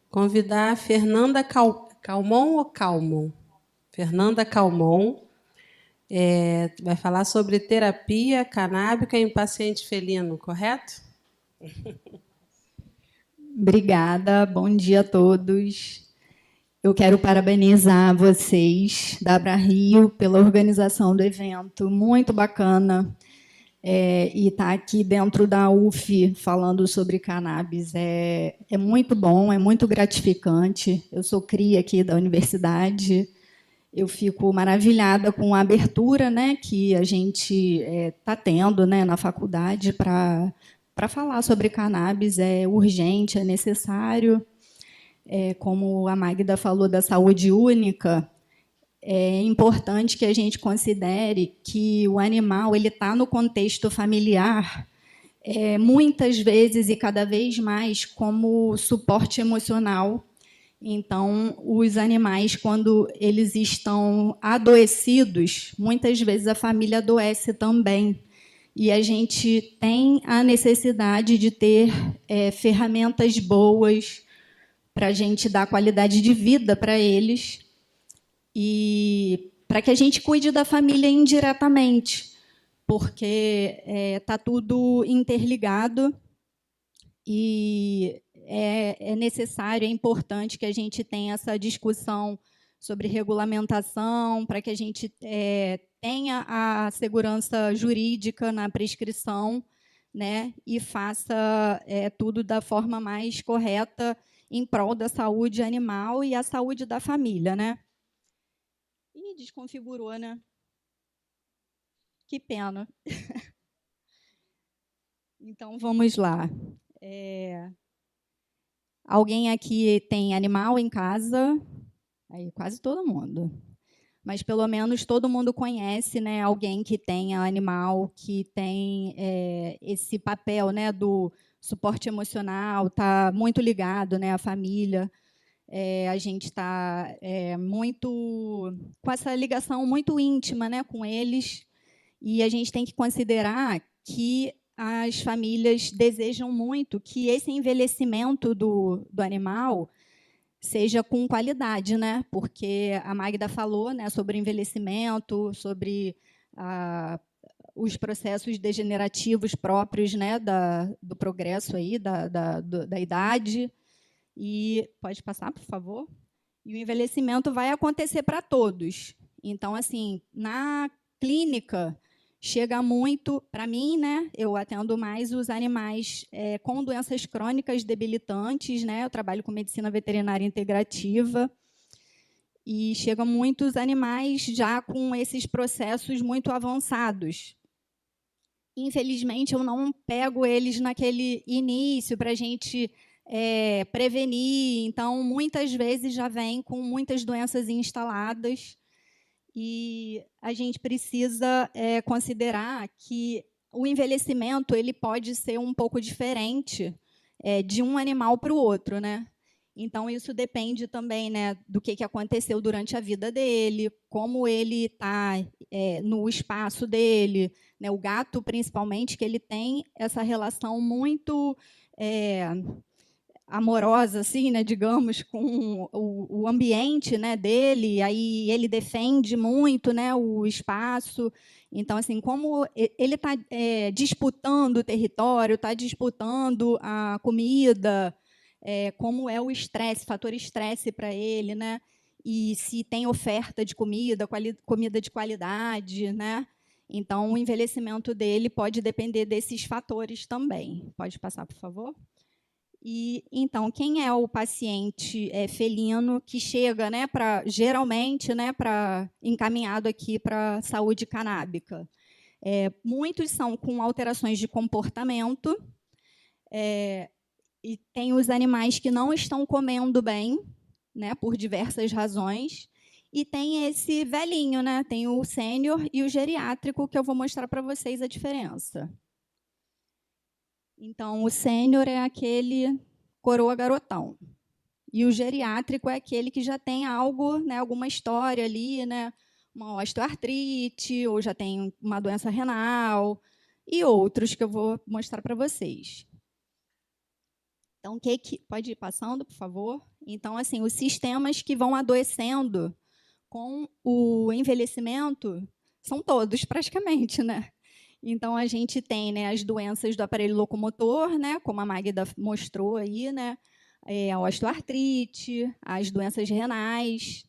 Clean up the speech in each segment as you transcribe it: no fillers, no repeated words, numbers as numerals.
convidar a Fernanda Calmon ou Calmon? Fernanda Calmon, vai falar sobre terapia canábica em paciente felino, correto? Obrigada, bom dia a todos. Eu quero parabenizar vocês da Abra Rio pela organização do evento, muito bacana. E estar aqui dentro da UF falando sobre cannabis é muito bom, é muito gratificante. Eu sou cria aqui da universidade, eu fico maravilhada com a abertura, né, que a gente está tendo, né, na faculdade para falar sobre cannabis. É urgente, é necessário. Como a Magda falou da saúde única, é importante que a gente considere que o animal ele está no contexto familiar, muitas vezes e cada vez mais como suporte emocional. Então, os animais, quando eles estão adoecidos, muitas vezes a família adoece também. E a gente tem a necessidade de ter ferramentas boas para a gente dar qualidade de vida para eles e para que a gente cuide da família indiretamente, porque está tudo interligado e é necessário, é importante que a gente tenha essa discussão sobre regulamentação, para que a gente tenha a segurança jurídica na prescrição, né, e faça tudo da forma mais correta em prol da saúde animal e a saúde da família, né? Ih, desconfigurou, né? Que pena. Então, vamos lá. Alguém aqui tem animal em casa? Aí, quase todo mundo. Mas, pelo menos, todo mundo conhece, né, alguém que tenha animal, que tem esse papel, né, do suporte emocional, está muito ligado, né, à família. A gente está muito com essa ligação muito íntima, né, com eles, e a gente tem que considerar que as famílias desejam muito que esse envelhecimento do animal seja com qualidade, né? Porque a Magda falou, né, sobre envelhecimento, sobre os processos degenerativos próprios, né, do progresso aí, da idade. E pode passar, por favor? E o envelhecimento vai acontecer para todos. Então, assim, na clínica, chega muito, para mim, né, eu atendo mais os animais com doenças crônicas debilitantes, né, eu trabalho com medicina veterinária integrativa, e chegam muitos animais já com esses processos muito avançados. Infelizmente, eu não pego eles naquele início para a gente prevenir. Então, muitas vezes já vem com muitas doenças instaladas e a gente precisa considerar que o envelhecimento ele pode ser um pouco diferente de um animal para o outro, né? Então, isso depende também, né, do que aconteceu durante a vida dele, como ele está no espaço dele, né? O gato, principalmente, que ele tem essa relação muito amorosa, assim, né, digamos, com o ambiente, né, dele, aí ele defende muito, né, o espaço. Então, assim, como ele está disputando o território, está disputando a comida, como é o estresse, fator estresse para ele, né? E se tem oferta de comida, comida de qualidade, né? Então, o envelhecimento dele pode depender desses fatores também. Pode passar, por favor? E, então, quem é o paciente felino que chega, né, geralmente, né, encaminhado aqui para saúde canábica? Muitos são com alterações de comportamento, e tem os animais que não estão comendo bem, né, por diversas razões, e tem esse velhinho, né, tem o sênior e o geriátrico, que eu vou mostrar para vocês a diferença. Então, o sênior é aquele coroa garotão. E o geriátrico é aquele que já tem algo, né, alguma história ali, né, uma osteoartrite, ou já tem uma doença renal, e outros que eu vou mostrar para vocês. Então, pode ir passando, por favor? Então, assim, os sistemas que vão adoecendo com o envelhecimento são todos, praticamente, né? Então, a gente tem, né, as doenças do aparelho locomotor, né, como a Magda mostrou aí, né, a osteoartrite, as doenças renais.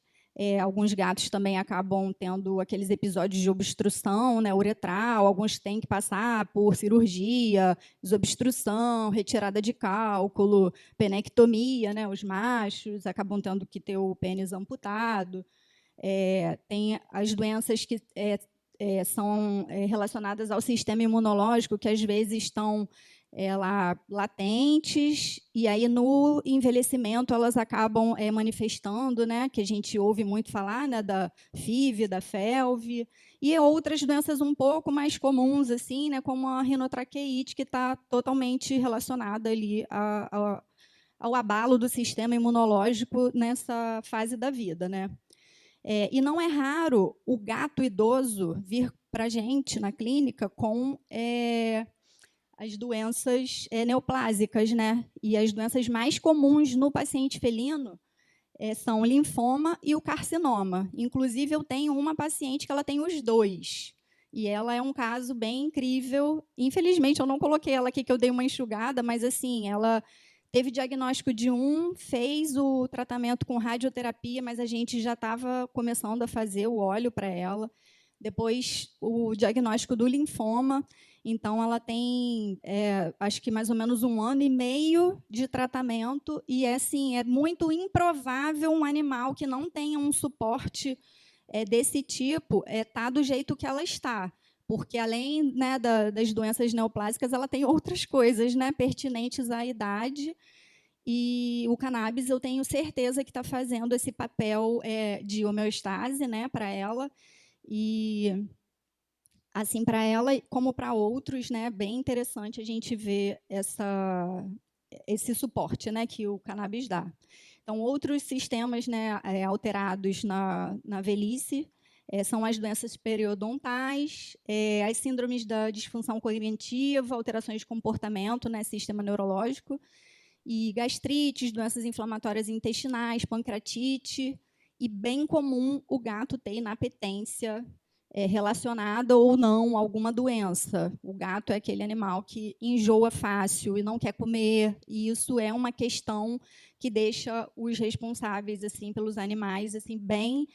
Alguns gatos também acabam tendo aqueles episódios de obstrução, né, uretral, alguns têm que passar por cirurgia, desobstrução, retirada de cálculo, penectomia, né, os machos acabam tendo que ter o pênis amputado. Tem as doenças que são relacionadas ao sistema imunológico, que às vezes estão lá latentes, e aí no envelhecimento elas acabam manifestando, né, que a gente ouve muito falar, né, da FIV, da FeLV, e outras doenças um pouco mais comuns, assim, né, como a rinotraqueite, que está totalmente relacionada ali ao abalo do sistema imunológico nessa fase da vida, né? E não é raro o gato idoso vir para a gente na clínica com as doenças neoplásicas, né? E as doenças mais comuns no paciente felino são o linfoma e o carcinoma. Inclusive, eu tenho uma paciente que ela tem os dois. E ela é um caso bem incrível. Infelizmente, eu não coloquei ela aqui, que eu dei uma enxugada, mas assim, ela teve diagnóstico de fez o tratamento com radioterapia, mas a gente já estava começando a fazer o óleo para ela. Depois, o diagnóstico do linfoma. Então, ela tem, acho que mais ou menos 1 ano e meio de tratamento. E assim, é muito improvável um animal que não tenha um suporte desse tipo estar do jeito que ela está. Porque, além, né, das doenças neoplásicas, ela tem outras coisas, né, pertinentes à idade. E o cannabis, eu tenho certeza que está fazendo esse papel de homeostase, né, para ela. E, assim, para ela, como para outros, né, bem interessante a gente ver esse suporte, né, que o cannabis dá. Então, outros sistemas, né, alterados na velhice são as doenças periodontais, as síndromes da disfunção cognitiva, alterações de comportamento, né, sistema neurológico, e gastrites, doenças inflamatórias intestinais, pancreatite, e bem comum o gato ter inapetência relacionada ou não a alguma doença. O gato é aquele animal que enjoa fácil e não quer comer, e isso é uma questão que deixa os responsáveis assim pelos animais assim bem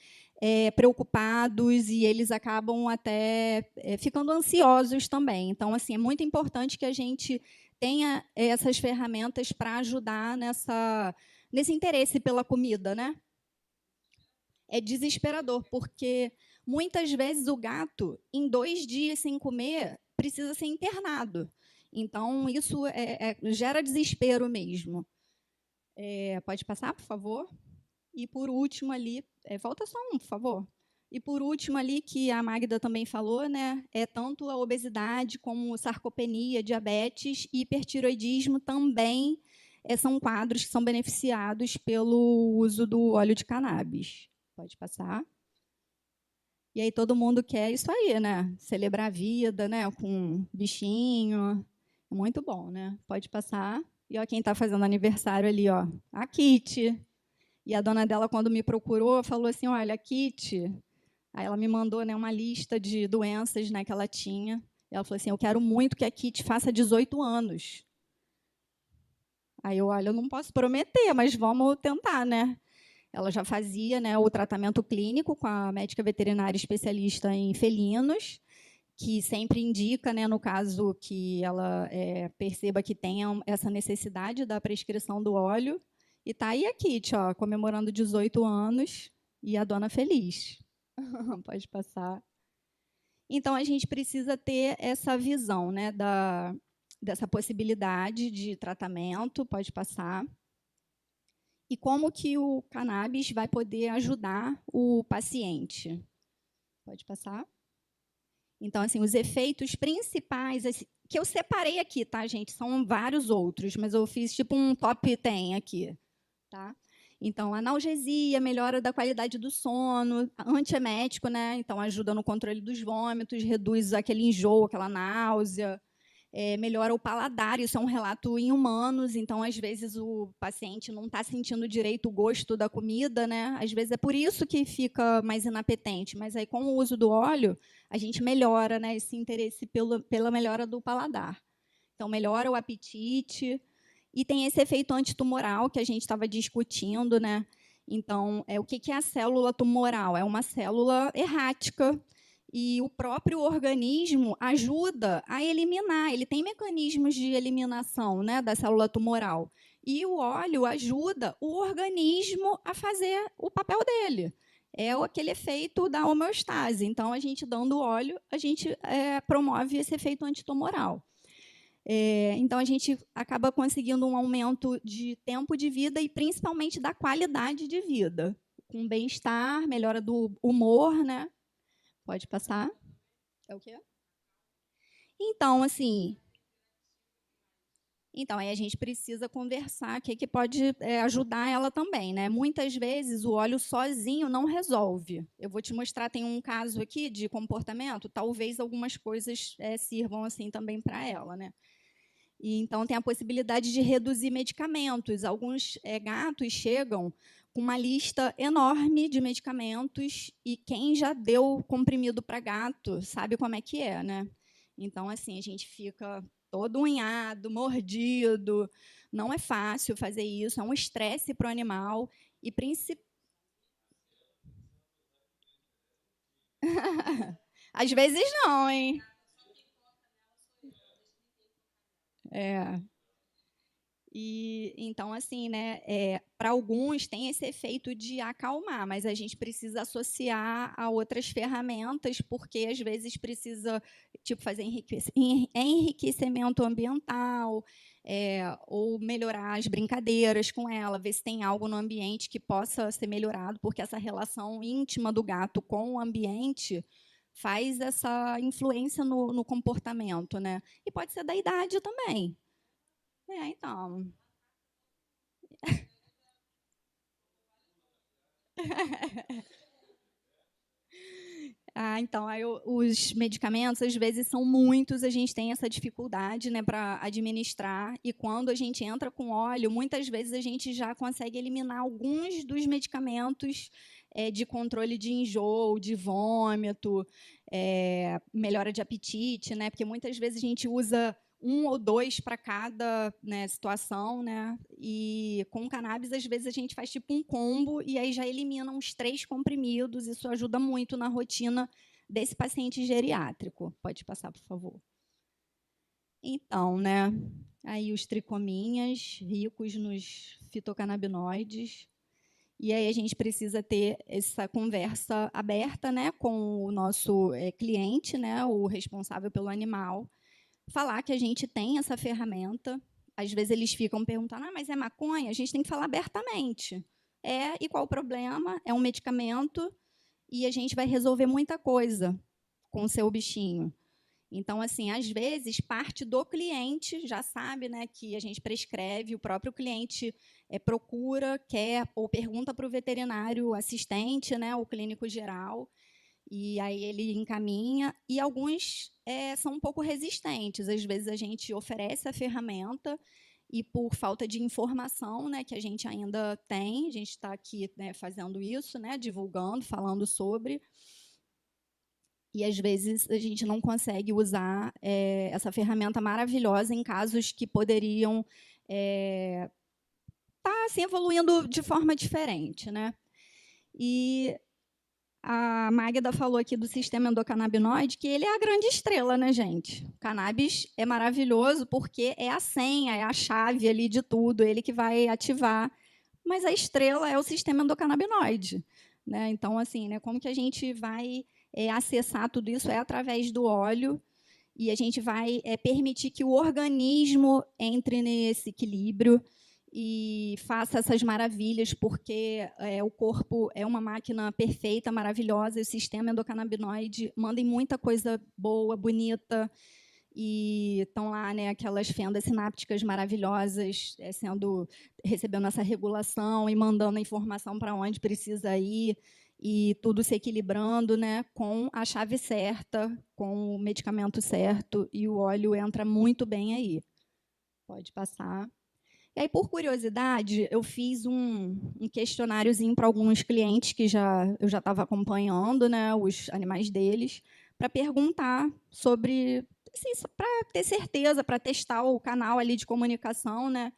preocupados, e eles acabam até ficando ansiosos também. Então, assim, é muito importante que a gente tenha essas ferramentas para ajudar nesse interesse pela comida, né? É desesperador, porque muitas vezes o gato, em 2 dias sem comer, precisa ser internado. Então, isso gera desespero mesmo. Pode passar, por favor? E, por último, ali... falta só por favor. E, por último, ali, que a Magda também falou, né, tanto a obesidade como sarcopenia, diabetes e hipertiroidismo também são quadros que são beneficiados pelo uso do óleo de cannabis. Pode passar. E aí todo mundo quer isso aí, né? Celebrar a vida, né? Com bichinho. É muito bom, né? Pode passar. E ó, quem está fazendo aniversário ali, ó, a Kitty. E a dona dela, quando me procurou, falou assim: olha, a Kitty. Aí ela me mandou, né, uma lista de doenças, né, que ela tinha. E ela falou assim: eu quero muito que a Kitty faça 18 anos. Aí eu, olha, eu não posso prometer, mas vamos tentar, né? Ela já fazia, né, o tratamento clínico com a médica veterinária especialista em felinos, que sempre indica, né, no caso que ela perceba que tenha essa necessidade da prescrição do óleo. E está aí a Kitty, ó, comemorando 18 anos, e a dona feliz. Pode passar. Então, a gente precisa ter essa visão, né, dessa possibilidade de tratamento. Pode passar. E como que o cannabis vai poder ajudar o paciente. Pode passar. Então, assim, os efeitos principais, assim, que eu separei aqui, tá, gente? São vários outros, mas eu fiz tipo um top 10 aqui. Tá? Então, analgesia, melhora da qualidade do sono, antiemético, né? Então, ajuda no controle dos vômitos, reduz aquele enjoo, aquela náusea. melhora o paladar, isso é um relato em humanos, então, às vezes, o paciente não está sentindo direito o gosto da comida, né? Às vezes é por isso que fica mais inapetente, mas aí, com o uso do óleo, a gente melhora, né, esse interesse pela melhora do paladar. Então, melhora o apetite, e tem esse efeito antitumoral que a gente estava discutindo, né? Então, o que é a célula tumoral? É uma célula errática, e o próprio organismo ajuda a eliminar, ele tem mecanismos de eliminação, né, da célula tumoral. E o óleo ajuda o organismo a fazer o papel dele. É aquele efeito da homeostase. Então, a gente dando óleo, a gente promove esse efeito antitumoral. Então, a gente acaba conseguindo um aumento de tempo de vida e, principalmente, da qualidade de vida, com bem-estar, melhora do humor, né? Pode passar. É o quê? Então, assim... Então, aí a gente precisa conversar o que pode ajudar ela também, né? Muitas vezes, o óleo sozinho não resolve. Eu vou te mostrar, tem um caso aqui de comportamento, talvez algumas coisas sirvam assim também para ela, né? E, então, tem a possibilidade de reduzir medicamentos. Alguns gatos chegam com uma lista enorme de medicamentos e quem já deu comprimido para gato sabe como é que é, né? Então, assim, a gente fica todo unhado, mordido. Não é fácil fazer isso, é um estresse para o animal. E às vezes não, hein? E então, assim, né, para alguns tem esse efeito de acalmar, mas a gente precisa associar a outras ferramentas, porque às vezes precisa tipo fazer enriquecimento ambiental, ou melhorar as brincadeiras com ela, ver se tem algo no ambiente que possa ser melhorado, porque essa relação íntima do gato com o ambiente faz essa influência no comportamento, né? E pode ser da idade também. Então. Então, aí os medicamentos, às vezes, são muitos, a gente tem essa dificuldade, né, para administrar, e quando a gente entra com óleo, muitas vezes a gente já consegue eliminar alguns dos medicamentos de controle de enjoo, de vômito, melhora de apetite, né, porque muitas vezes a gente usa um ou dois para cada, né, situação, né? E com cannabis, às vezes, a gente faz tipo um combo e aí já elimina uns 3 comprimidos. Isso ajuda muito na rotina desse paciente geriátrico. Pode passar, por favor. Então, né? Aí os tricominhas ricos nos fitocannabinoides. E aí a gente precisa ter essa conversa aberta, né, com o nosso cliente, né, o responsável pelo animal, falar que a gente tem essa ferramenta. Às vezes eles ficam perguntando, mas é maconha? A gente tem que falar abertamente. E qual o problema? É um medicamento e a gente vai resolver muita coisa com o seu bichinho. Então, assim, às vezes, parte do cliente já sabe, né, que a gente prescreve, o próprio cliente procura, quer ou pergunta para o veterinário assistente, né, o clínico geral, e aí ele encaminha, e alguns são um pouco resistentes. Às vezes a gente oferece a ferramenta e por falta de informação, né, que a gente ainda tem, a gente está aqui, né, fazendo isso, né, divulgando, falando sobre, e às vezes a gente não consegue usar essa ferramenta maravilhosa em casos que poderiam estar assim, evoluindo de forma diferente, né? E a Magda falou aqui do sistema endocannabinoide, que ele é a grande estrela, né, gente? O cannabis é maravilhoso porque é a senha, é a chave ali de tudo, ele que vai ativar. Mas a estrela é o sistema endocannabinoide, né? Então, assim, né, como que a gente vai acessar tudo isso? É através do óleo, e a gente vai permitir que o organismo entre nesse equilíbrio e faça essas maravilhas, porque o corpo é uma máquina perfeita, maravilhosa, e o sistema endocannabinoide manda em muita coisa boa, bonita, e estão lá, né, aquelas fendas sinápticas maravilhosas, recebendo essa regulação e mandando a informação para onde precisa ir. e tudo se equilibrando, né, com a chave certa, com o medicamento certo, e o óleo entra muito bem aí. Pode passar. E aí, por curiosidade, eu fiz um questionáriozinho para alguns clientes que eu já estava acompanhando, né, os animais deles, para perguntar sobre, assim, para ter certeza, para testar o canal ali de comunicação, né,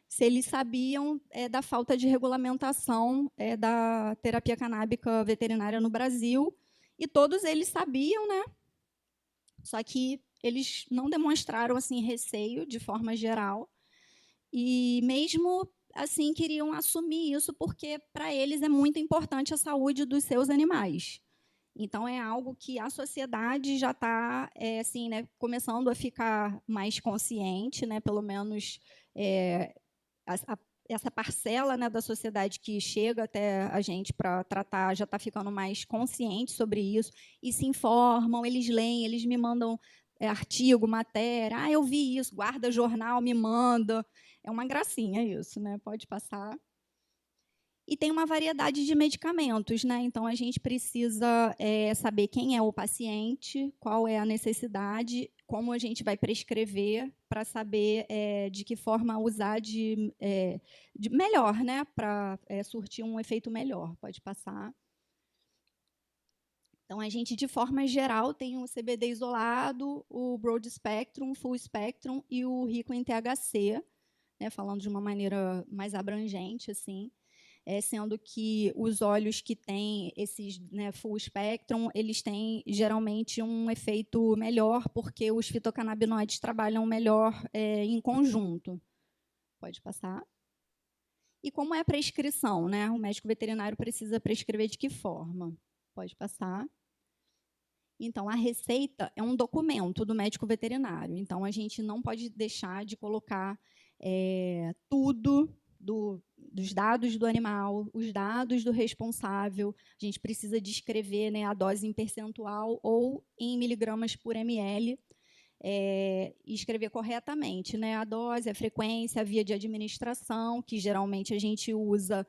se eles sabiam da falta de regulamentação da terapia canábica veterinária no Brasil, e todos eles sabiam, né? Só que eles não demonstraram assim receio de forma geral, e mesmo assim queriam assumir isso porque para eles é muito importante a saúde dos seus animais. Então é algo que a sociedade já está assim, né, começando a ficar mais consciente, né, pelo menos essa parcela, né, da sociedade que chega até a gente para tratar já está ficando mais consciente sobre isso e se informam, eles leem, eles me mandam artigo, matéria, eu vi isso, guarda jornal, me manda. É uma gracinha isso, né? Pode passar. E tem uma variedade de medicamentos, né? Então a gente precisa saber quem é o paciente, qual é a necessidade, como a gente vai prescrever para saber de que forma usar de melhor, né? Para surtir um efeito melhor. Pode passar. Então, a gente, de forma geral, tem o CBD isolado, o Broad Spectrum, Full Spectrum e o rico em THC, né? Falando de uma maneira mais abrangente, assim. Sendo que os óleos que têm esses, né, full spectrum, eles têm geralmente um efeito melhor, porque os fitocannabinoides trabalham melhor em conjunto. Pode passar. E como é a prescrição, né? O médico veterinário precisa prescrever de que forma? Pode passar. Então, a receita é um documento do médico veterinário. Então, a gente não pode deixar de colocar tudo dos dados do animal, os dados do responsável. A gente precisa descrever, né, a dose em percentual ou em miligramas por ml, e escrever corretamente, né, a dose, a frequência, a via de administração, que geralmente a gente usa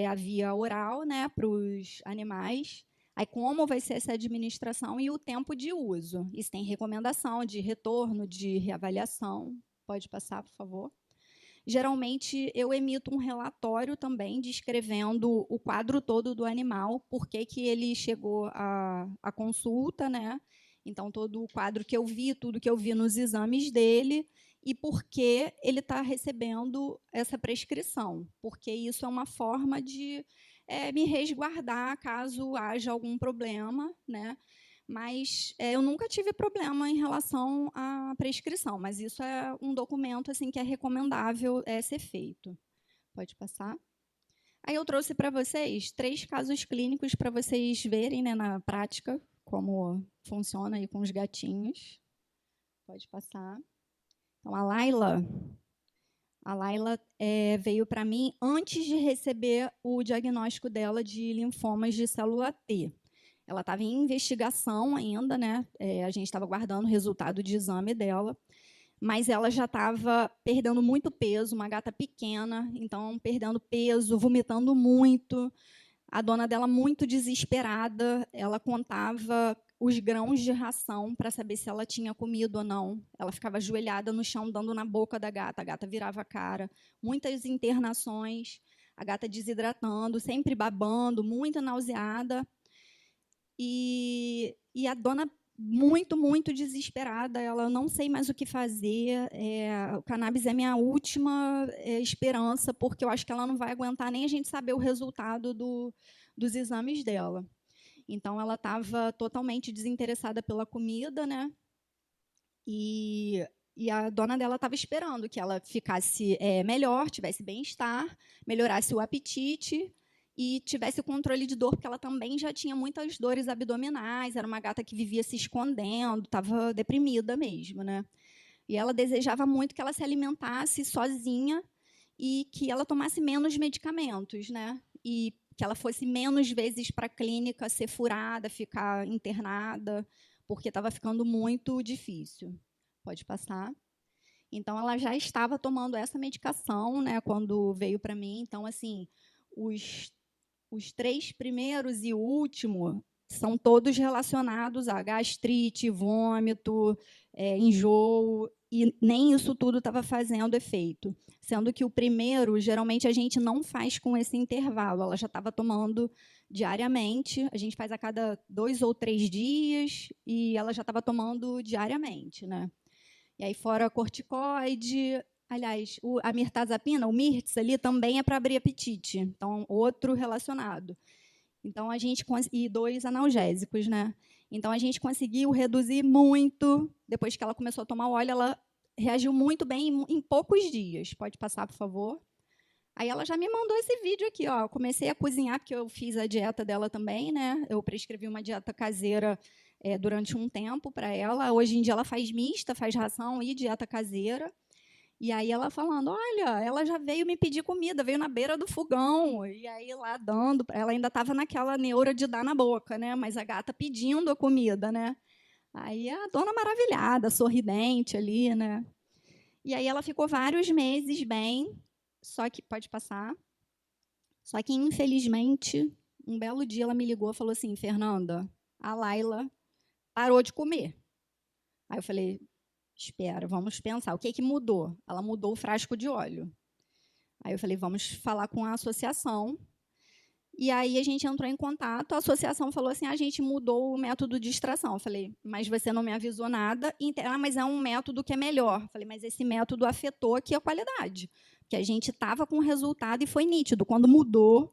a via oral, né, para os animais. Aí, como vai ser essa administração e o tempo de uso. Isso tem recomendação de retorno, de reavaliação. Pode passar, por favor. Geralmente, eu emito um relatório também descrevendo o quadro todo do animal, por que ele chegou à consulta, né? Então, todo o quadro que eu vi, tudo que eu vi nos exames dele, e por que ele está recebendo essa prescrição. Porque isso é uma forma de me resguardar caso haja algum problema, né? Mas eu nunca tive problema em relação à prescrição, mas isso é um documento assim que é recomendável ser feito. Pode passar. Aí eu trouxe para vocês 3 casos clínicos para vocês verem, né, na prática como funciona aí com os gatinhos. Pode passar. Então, a Laila veio para mim antes de receber o diagnóstico dela de linfomas de célula T. Ela estava em investigação ainda, né? A gente estava guardando o resultado de exame dela, mas ela já estava perdendo muito peso, uma gata pequena, então perdendo peso, vomitando muito. A dona dela muito desesperada, ela contava os grãos de ração para saber se ela tinha comido ou não. Ela ficava ajoelhada no chão, dando na boca da gata, a gata virava a cara. Muitas internações, a gata desidratando, sempre babando, muito nauseada. E a dona muito, muito desesperada, ela não sei mais o que fazer, o cannabis é minha última esperança, porque eu acho que ela não vai aguentar nem a gente saber o resultado dos exames dela. Então, ela estava totalmente desinteressada pela comida, né? E a dona dela estava esperando que ela ficasse melhor, tivesse bem-estar, melhorasse o apetite e tivesse o controle de dor, porque ela também já tinha muitas dores abdominais, era uma gata que vivia se escondendo, estava deprimida mesmo, né? E ela desejava muito que ela se alimentasse sozinha e que ela tomasse menos medicamentos, né? E que ela fosse menos vezes para a clínica ser furada, ficar internada, porque estava ficando muito difícil. Pode passar. Então, ela já estava tomando essa medicação, né, quando veio para mim. Então, assim, os os 3 primeiros e o último são todos relacionados a gastrite, vômito, enjoo, e nem isso tudo estava fazendo efeito. Sendo que o primeiro, geralmente, a gente não faz com esse intervalo, ela já estava tomando diariamente, a gente faz a cada 2 ou 3 dias, e ela já estava tomando diariamente, né? E aí, fora corticoide, aliás, a mirtazapina, o Mirtz ali, também é para abrir apetite, então, outro relacionado. Então, e 2 analgésicos, né? Então, a gente conseguiu reduzir muito. Depois que ela começou a tomar o óleo, ela reagiu muito bem em poucos dias. Pode passar, por favor? Aí ela já me mandou esse vídeo aqui, ó. Eu comecei a cozinhar, porque eu fiz a dieta dela também, né? Eu prescrevi uma dieta caseira durante um tempo para ela. Hoje em dia ela faz mista, faz ração e dieta caseira. E aí ela falando, olha, ela já veio me pedir comida, veio na beira do fogão, e aí lá dando, ela ainda estava naquela neura de dar na boca, né? Mas a gata pedindo a comida, né? Aí a dona maravilhada, sorridente ali, né? E aí ela ficou vários meses bem, só que, pode passar, só que infelizmente, um belo dia ela me ligou e falou assim, Fernanda, a Laila parou de comer. Aí eu falei, espera, vamos pensar, o que mudou? Ela mudou o frasco de óleo. Aí eu falei, vamos falar com a associação. E aí a gente entrou em contato, a associação falou assim, a gente mudou o método de extração. Eu falei, mas você não me avisou nada. Mas é um método que é melhor. Eu falei, mas esse método afetou aqui a qualidade. Porque a gente estava com o resultado e foi nítido. Quando mudou,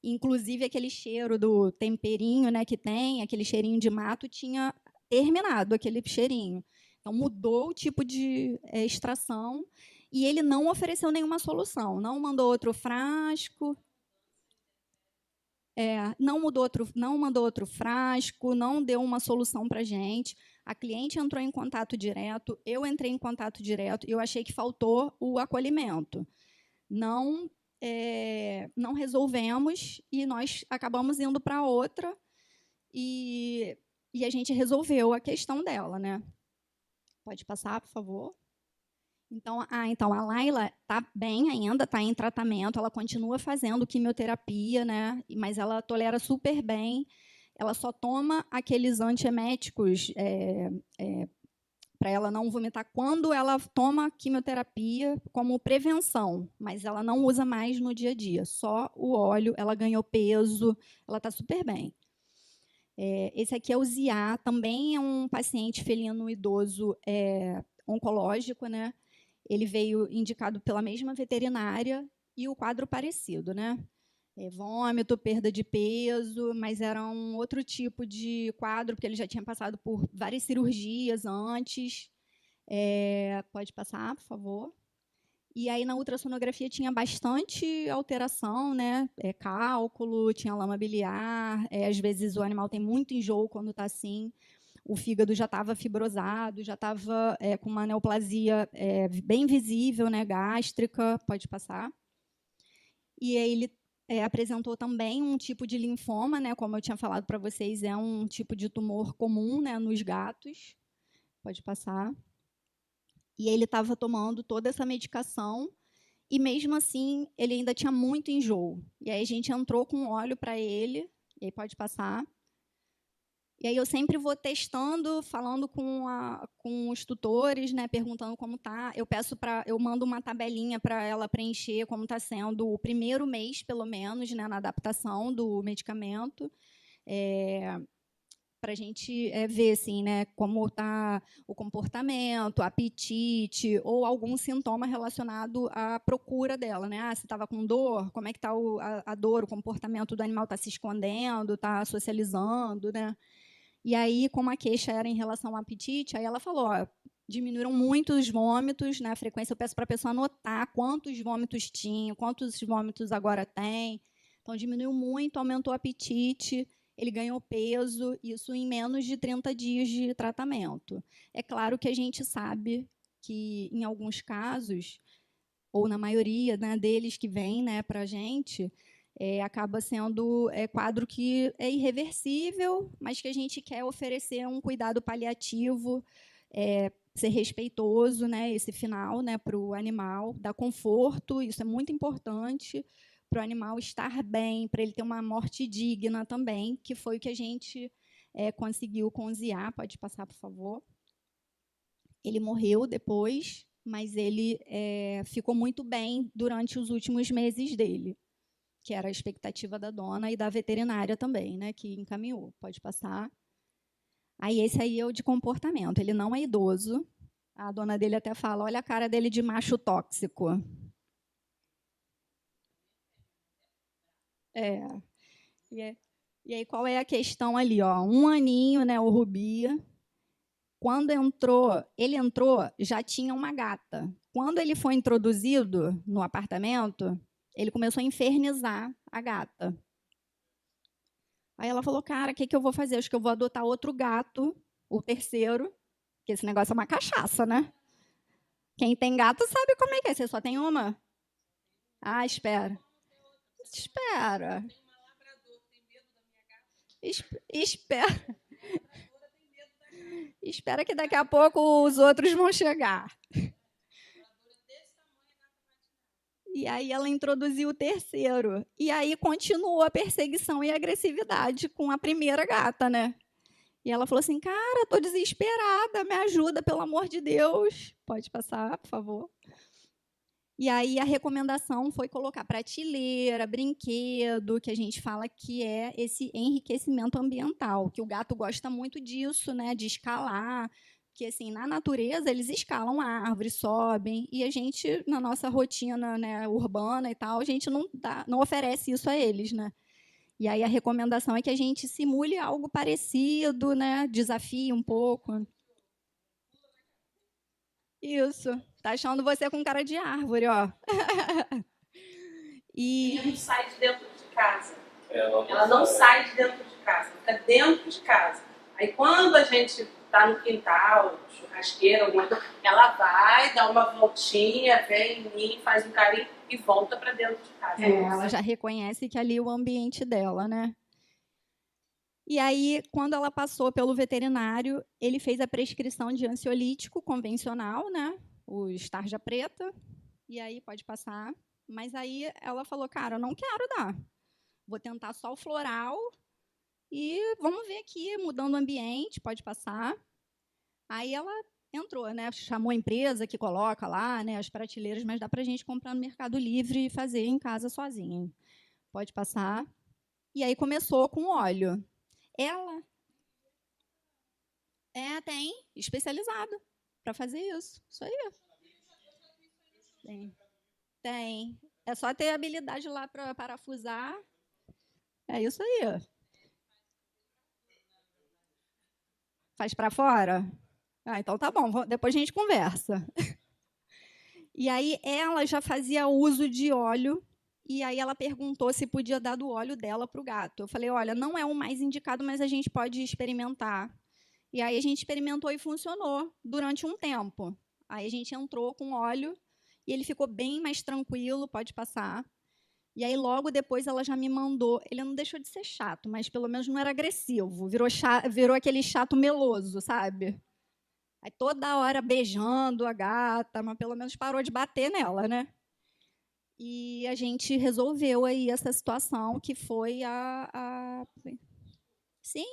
inclusive aquele cheiro do temperinho, né, que tem, aquele cheirinho de mato, tinha terminado aquele cheirinho. Então, mudou o tipo de extração e ele não ofereceu nenhuma solução. Não mandou outro frasco, não mandou outro frasco, não deu uma solução para a gente. A cliente entrou em contato direto, eu entrei em contato direto e eu achei que faltou o acolhimento. Não resolvemos e nós acabamos indo para outra e a gente resolveu a questão dela, né? Pode passar, por favor? Então, a Laila está bem ainda, está em tratamento, ela continua fazendo quimioterapia, né? Mas ela tolera super bem. Ela só toma aqueles antieméticos para ela não vomitar quando ela toma quimioterapia como prevenção, mas ela não usa mais no dia a dia, só o óleo, ela ganhou peso, ela está super bem. Esse aqui é o Ziá, também é um paciente felino idoso oncológico, né? Ele veio indicado pela mesma veterinária e o quadro parecido, né? Vômito, perda de peso, mas era um outro tipo de quadro, porque ele já tinha passado por várias cirurgias antes. Pode passar, por favor. E aí, na ultrassonografia, tinha bastante alteração, né? Cálculo, tinha lama biliar, às vezes o animal tem muito enjoo quando está assim. O fígado já estava fibrosado, já estava com uma neoplasia bem visível, né? Gástrica, pode passar. E aí ele apresentou também um tipo de linfoma, né? Como eu tinha falado para vocês, é um tipo de tumor comum, né? Nos gatos. Pode passar. E ele estava tomando toda essa medicação e, mesmo assim, ele ainda tinha muito enjoo. E aí a gente entrou com óleo para ele, e aí pode passar. E aí eu sempre vou testando, falando com os tutores, né, perguntando como tá. Eu mando uma tabelinha para ela preencher como está sendo o primeiro mês, pelo menos, né, na adaptação do medicamento. Para a gente ver assim, né, como está o comportamento, apetite ou algum sintoma relacionado à procura dela, né? Se estava com dor, como é que está a dor, o comportamento do animal está se escondendo, está socializando, né? E aí, como a queixa era em relação ao apetite, aí ela falou, ó, diminuíram muito os vômitos, né? A frequência, eu peço para a pessoa anotar quantos vômitos tinha, quantos vômitos agora tem. Então, diminuiu muito, aumentou o apetite, ele ganhou peso, isso em menos de 30 dias de tratamento. É claro que a gente sabe que, em alguns casos, ou na maioria, né, deles que vêm, né, para a gente, acaba sendo quadro que é irreversível, mas que a gente quer oferecer um cuidado paliativo, ser respeitoso, né, esse final, né, para o animal, dar conforto, isso é muito importante, para o animal estar bem, para ele ter uma morte digna também, que foi o que a gente conseguiu com o Zia. Pode passar, por favor. Ele morreu depois, mas ele ficou muito bem durante os últimos meses dele, que era a expectativa da dona e da veterinária também, né, que encaminhou. Pode passar. Aí esse aí é o de comportamento. Ele não é idoso. A dona dele até fala, olha a cara dele de macho tóxico. E aí, qual é a questão ali? Ó? 1 aninho, né, o Rubi. Quando ele entrou, já tinha uma gata. Quando ele foi introduzido no apartamento, ele começou a infernizar a gata. Aí ela falou, cara, o que eu vou fazer? Acho que eu vou adotar outro gato, o terceiro, porque esse negócio é uma cachaça, né? Quem tem gato sabe como é que é. Você só tem uma? Ah, espera. Espera. Espera. Espera que daqui a pouco os outros vão chegar. E aí ela introduziu o terceiro. E aí continuou a perseguição e a agressividade com a primeira gata, né? E ela falou assim, cara, estou desesperada, me ajuda, pelo amor de Deus. Pode passar, por favor. E aí a recomendação foi colocar prateleira, brinquedo, que a gente fala que é esse enriquecimento ambiental, que o gato gosta muito disso, né, de escalar, que assim, na natureza eles escalam a árvore, sobem, e a gente, na nossa rotina, né, urbana e tal, a gente não oferece isso a eles, né? E aí a recomendação é que a gente simule algo parecido, né, desafie um pouco. Isso. Tá achando você com cara de árvore, ó. E não sai de dentro de casa. Ela não sai de dentro de casa, fica dentro de casa. Aí quando a gente tá no quintal, churrasqueira, alguma coisa, ela vai, dá uma voltinha, vem em mim, faz um carinho e volta para dentro de casa. Ela já reconhece que ali é o ambiente dela, né? E aí, quando ela passou pelo veterinário, ele fez a prescrição de ansiolítico convencional, né? O tarja preta. E aí, pode passar. Mas aí ela falou, cara, eu não quero dar. Vou tentar só o floral e vamos ver aqui, mudando o ambiente, pode passar. Aí ela entrou, né? Chamou a empresa que coloca lá, né, as prateleiras, mas dá para a gente comprar no Mercado Livre e fazer em casa sozinha. Pode passar. E aí começou com óleo. Ela tem especializado para fazer isso. Isso aí. Tem. É só ter habilidade lá para parafusar. É isso aí. Faz para fora? Ah, então tá bom. Depois a gente conversa. E aí ela já fazia uso de óleo. E aí ela perguntou se podia dar do óleo dela para o gato. Eu falei, olha, não é o mais indicado, mas a gente pode experimentar. E aí a gente experimentou e funcionou durante um tempo. Aí a gente entrou com óleo e ele ficou bem mais tranquilo, pode passar. E aí logo depois ela já me mandou, ele não deixou de ser chato, mas pelo menos não era agressivo, virou aquele chato meloso, sabe? Aí toda hora beijando a gata, mas pelo menos parou de bater nela, né? E a gente resolveu aí essa situação, que foi a... Sim.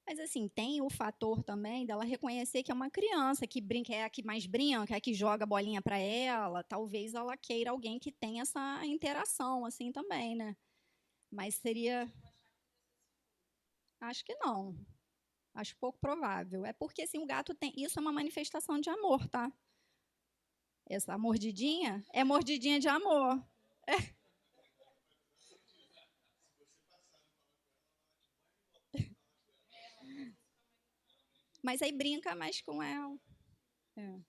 Mas, assim, tem o fator também dela reconhecer que é uma criança, que brinca, é a que mais brinca, é a que joga a bolinha para ela. Talvez ela queira alguém que tenha essa interação, assim, também, né? Mas seria... Acho que não. Acho pouco provável. É porque, assim, o gato tem... Isso é uma manifestação de amor, tá? Essa mordidinha é mordidinha de amor. É. Mas aí brinca mais com ela. É.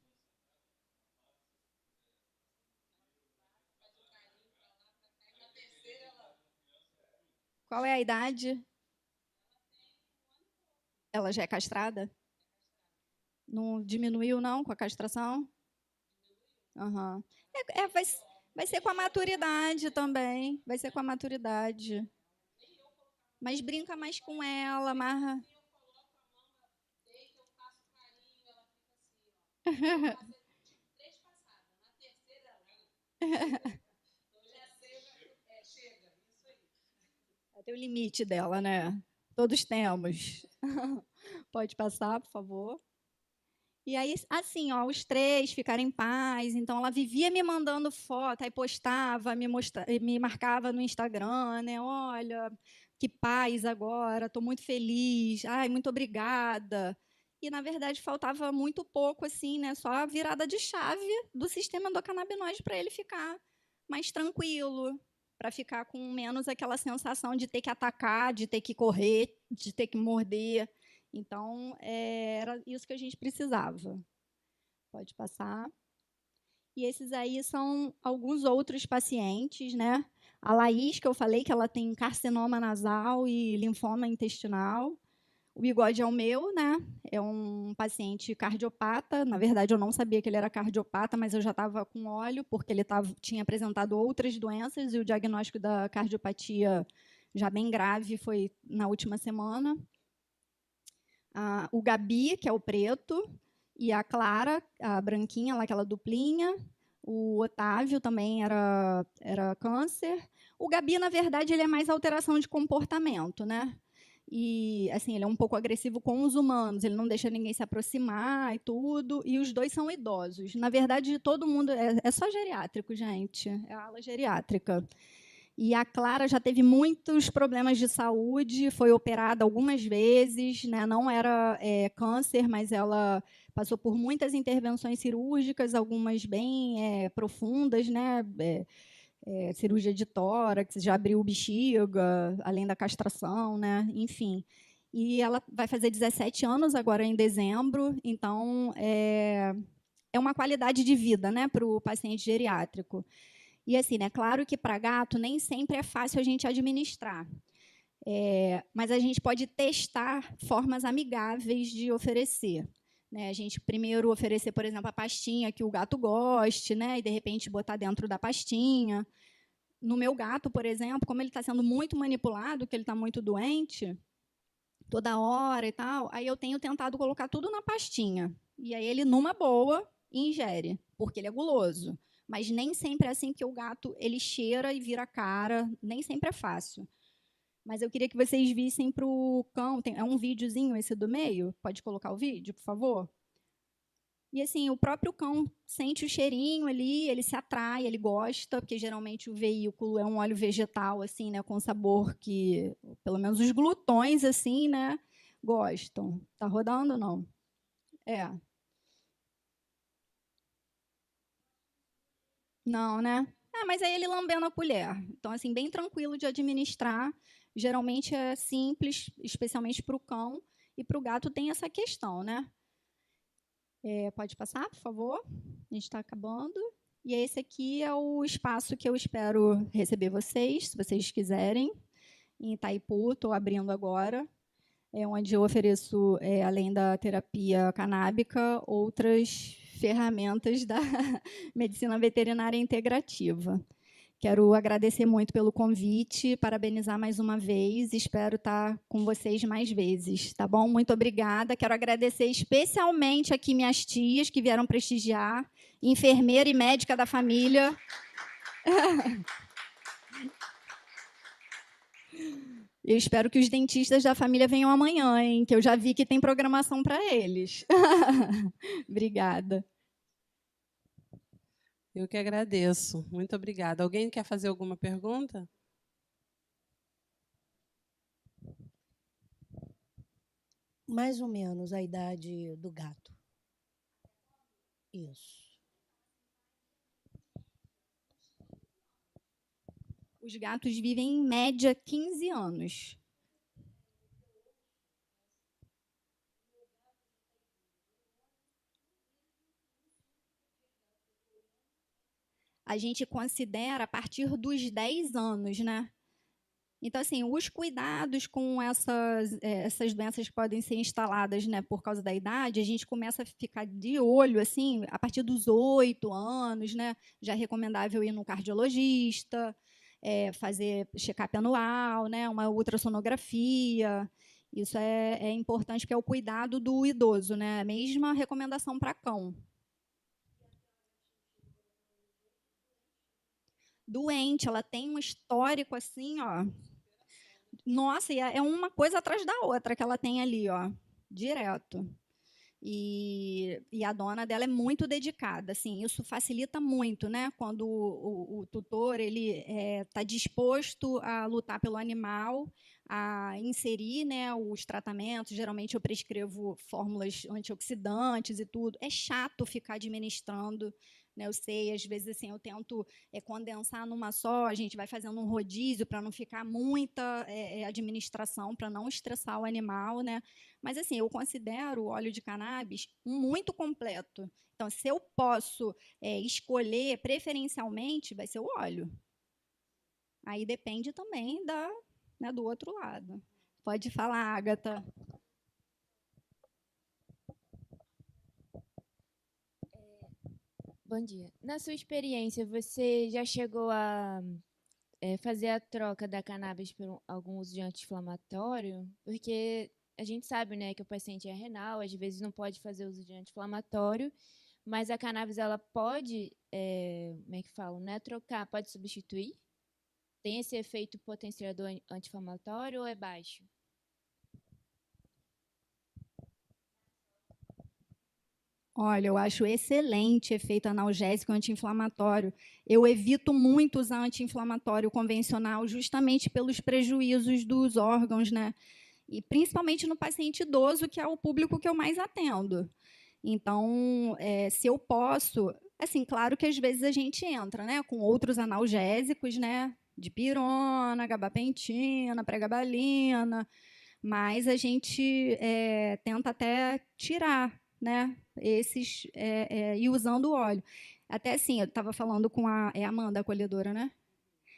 Qual é a idade? Ela já é castrada? Não diminuiu, não, com a castração? Uhum. Vai ser com a maturidade também. Vai ser com a maturidade. Mas brinca mais com ela, amarra. Tem o limite dela, né? Todos temos. Pode passar, por favor. E aí, assim, ó, os três ficaram em paz. Então, ela vivia me mandando foto, aí postava, me marcava no Instagram, né? Olha, que paz agora, estou muito feliz. Ai, muito obrigada. E, na verdade, faltava muito pouco, assim, né? Só a virada de chave do sistema endocannabinoide para ele ficar mais tranquilo, para ficar com menos aquela sensação de ter que atacar, de ter que correr, de ter que morder. Então, era isso que a gente precisava. Pode passar. E esses aí são alguns outros pacientes, né? A Laís, que eu falei que ela tem carcinoma nasal e linfoma intestinal. O Bigode é o meu, né? É um paciente cardiopata. Na verdade, eu não sabia que ele era cardiopata, mas eu já estava com óleo, porque ele tinha apresentado outras doenças, e o diagnóstico da cardiopatia já bem grave foi na última semana. O Gabi, que é o preto, e a Clara, a branquinha, lá, aquela duplinha. O Otávio também era câncer. O Gabi, na verdade, ele é mais alteração de comportamento, né? E assim, ele é um pouco agressivo com os humanos, ele não deixa ninguém se aproximar e tudo. E os dois são idosos. Na verdade, todo mundo é só geriátrico, gente. É a ala geriátrica. E a Clara já teve muitos problemas de saúde, foi operada algumas vezes, né? Não era câncer, mas ela passou por muitas intervenções cirúrgicas, algumas bem profundas, né? Cirurgia de tórax, já abriu bexiga, além da castração, né? Enfim. E ela vai fazer 17 anos agora em dezembro, então é uma qualidade de vida, né, para o paciente geriátrico. E assim, né, claro que para gato nem sempre é fácil a gente administrar. Mas a gente pode testar formas amigáveis de oferecer. Né? A gente primeiro oferecer, por exemplo, a pastinha que o gato goste, né? E de repente botar dentro da pastinha. No meu gato, por exemplo, como ele está sendo muito manipulado, que ele está muito doente, toda hora e tal, aí eu tenho tentado colocar tudo na pastinha. E aí ele, numa boa, ingere, porque ele é guloso. Mas nem sempre é assim, porque o gato ele cheira e vira cara, nem sempre é fácil. Mas eu queria que vocês vissem para o cão. É um videozinho esse do meio? Pode colocar o vídeo, por favor? E assim, o próprio cão sente o cheirinho ali, ele se atrai, ele gosta, porque geralmente o veículo é um óleo vegetal, assim, né, com sabor que, pelo menos os glutões, assim, né, gostam. Tá rodando ou não? Não, né? Mas aí ele lambendo a colher. Então, assim, bem tranquilo de administrar. Geralmente é simples, especialmente para o cão. E para o gato tem essa questão, né? Pode passar, por favor? A gente está acabando. E esse aqui é o espaço que eu espero receber vocês, se vocês quiserem. Em Itaipu, estou abrindo agora. Onde eu ofereço, além da terapia canábica, outras ferramentas da medicina veterinária integrativa. Quero agradecer muito pelo convite, parabenizar mais uma vez, espero estar com vocês mais vezes, tá bom? Muito obrigada. Quero agradecer especialmente aqui minhas tias que vieram prestigiar, enfermeira e médica da família. Eu espero que os dentistas da família venham amanhã, hein? Que eu já vi que tem programação para eles. Obrigada. Eu que agradeço. Muito obrigada. Alguém quer fazer alguma pergunta? Mais ou menos a idade do gato. Isso. Os gatos vivem, em média, 15 anos. A gente considera a partir dos 10 anos, né? Então, assim, os cuidados com essas doenças que podem ser instaladas, né, por causa da idade, a gente começa a ficar de olho, assim, a partir dos 8 anos, né? Já é recomendável ir no cardiologista, fazer check-up anual, né, uma ultrassonografia. Isso é importante, porque é o cuidado do idoso, né? A mesma recomendação para cão. Doente, ela tem um histórico assim, ó. Nossa, e é uma coisa atrás da outra que ela tem ali, ó, direto. E a dona dela é muito dedicada, assim, isso facilita muito, né? Quando o tutor ele está disposto a lutar pelo animal, a inserir, né, os tratamentos. Geralmente eu prescrevo fórmulas antioxidantes e tudo. É chato ficar administrando, né? Eu sei, às vezes assim, eu tento condensar numa só, a gente vai fazendo um rodízio para não ficar muita administração, para não estressar o animal, né? Mas assim, eu considero o óleo de cannabis muito completo. Então, se eu posso escolher preferencialmente, vai ser o óleo. Aí depende também né, do outro lado. Pode falar, Agatha. Bom dia. Na sua experiência, você já chegou a fazer a troca da cannabis por algum uso de anti-inflamatório? Porque a gente sabe, né, que o paciente é renal, às vezes não pode fazer uso de anti-inflamatório, mas a cannabis ela pode, como é que falo, né, trocar, pode substituir? Tem esse efeito potenciador anti-inflamatório ou é baixo? Olha, eu acho excelente efeito analgésico anti-inflamatório. Eu evito muito usar anti-inflamatório convencional justamente pelos prejuízos dos órgãos, né? E principalmente no paciente idoso, que é o público que eu mais atendo. Então, se eu posso, assim, claro que às vezes a gente entra, né, com outros analgésicos, né, dipirona, gabapentina, pregabalina, mas a gente tenta até tirar, né, esses e usando o óleo. Até assim, eu estava falando com a Amanda, a acolhedora, né?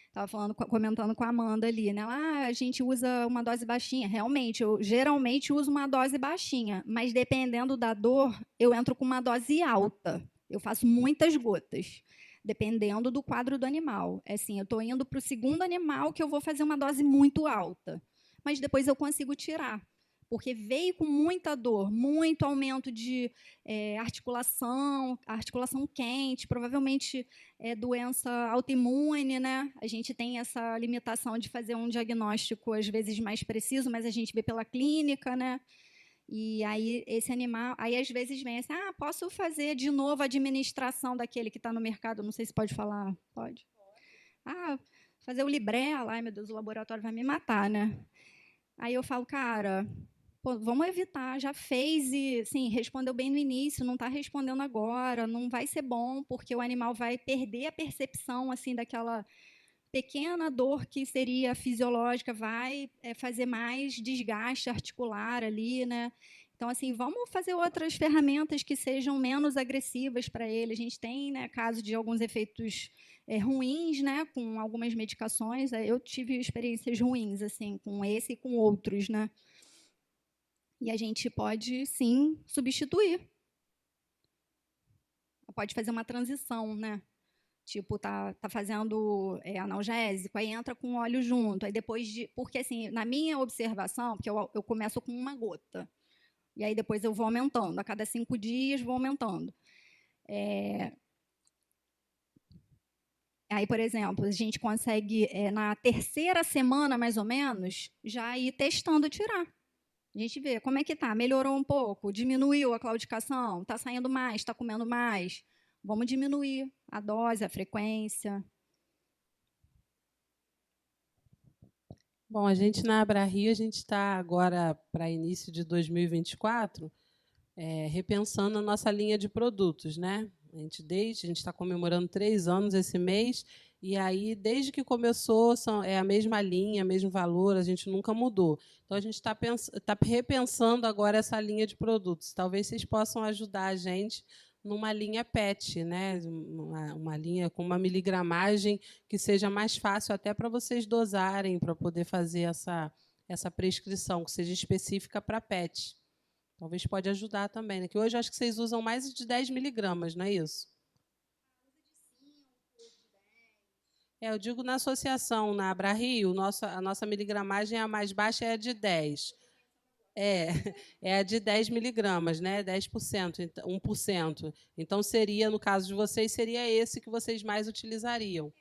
Estava comentando com a Amanda ali, né? A gente usa uma dose baixinha. Realmente, eu geralmente uso uma dose baixinha, mas dependendo da dor, eu entro com uma dose alta. Eu faço muitas gotas, dependendo do quadro do animal. É assim, eu estou indo para o segundo animal que eu vou fazer uma dose muito alta, mas depois eu consigo tirar. Porque veio com muita dor, muito aumento de articulação quente, provavelmente doença autoimune, né? A gente tem essa limitação de fazer um diagnóstico às vezes mais preciso, mas a gente vê pela clínica, né? E aí esse animal, aí às vezes vem assim, posso fazer de novo a administração daquele que está no mercado? Não sei se pode falar, pode? Fazer o Librela, ai meu Deus, o laboratório vai me matar, né? Aí eu falo, cara, pô, vamos evitar, já fez e, sim, respondeu bem no início, não está respondendo agora, não vai ser bom, porque o animal vai perder a percepção assim daquela pequena dor que seria fisiológica, vai fazer mais desgaste articular ali, né? Então, assim, vamos fazer outras ferramentas que sejam menos agressivas para ele. A gente tem, né, caso de alguns efeitos ruins, né, com algumas medicações. Eu tive experiências ruins, assim, com esse e com outros, né? E a gente pode, sim, substituir. Pode fazer uma transição, né? Tipo, tá fazendo analgésico, aí entra com óleo junto. Aí depois porque, assim, na minha observação, porque eu começo com uma gota, e aí depois eu vou aumentando. A cada 5 dias, vou aumentando. Aí, por exemplo, a gente consegue, na terceira semana, mais ou menos, já ir testando tirar. A gente vê como é que está, melhorou um pouco, diminuiu a claudicação, está saindo mais, está comendo mais. Vamos diminuir a dose, a frequência. Bom, a gente na AbraRio, a gente está agora para início de 2024, repensando a nossa linha de produtos, né? A gente está comemorando 3 anos esse mês, e aí, desde que começou, é a mesma linha, mesmo valor, a gente nunca mudou. Então, a gente está repensando agora essa linha de produtos. Talvez vocês possam ajudar a gente numa linha PET, né? Uma linha com uma miligramagem que seja mais fácil até para vocês dosarem, para poder fazer essa prescrição, que seja específica para PET. Talvez pode ajudar também, né? Que hoje acho que vocês usam mais de 10 miligramas, não é isso? Eu digo na associação, na Abra-Rio, a nossa miligramagem, a mais baixa é a de 10. É a de 10 miligramas, né? 10%, 1%. Então, seria, no caso de vocês, seria esse que vocês mais utilizariam.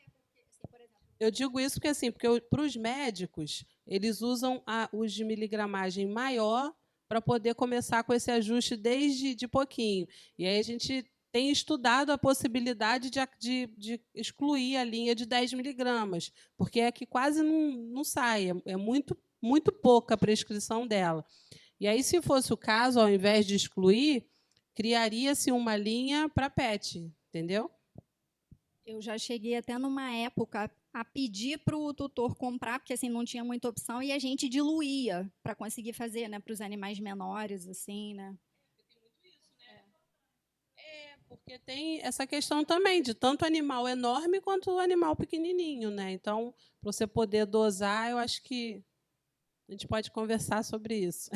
Eu digo isso porque, assim, porque para os médicos, eles usam os de miligramagem maior para poder começar com esse ajuste desde de pouquinho. E aí a gente tem estudado a possibilidade de excluir a linha de 10 miligramas, porque é que quase não sai, é muito pouca a prescrição dela. E aí, se fosse o caso, ao invés de excluir, criaria-se uma linha para PET, entendeu? Eu já cheguei até numa época a pedir para o tutor comprar, porque assim não tinha muita opção, e a gente diluía para conseguir fazer, né, para os animais menores, assim, né? Porque tem essa questão também de tanto animal enorme quanto o animal pequenininho, né? Então, para você poder dosar, eu acho que a gente pode conversar sobre isso.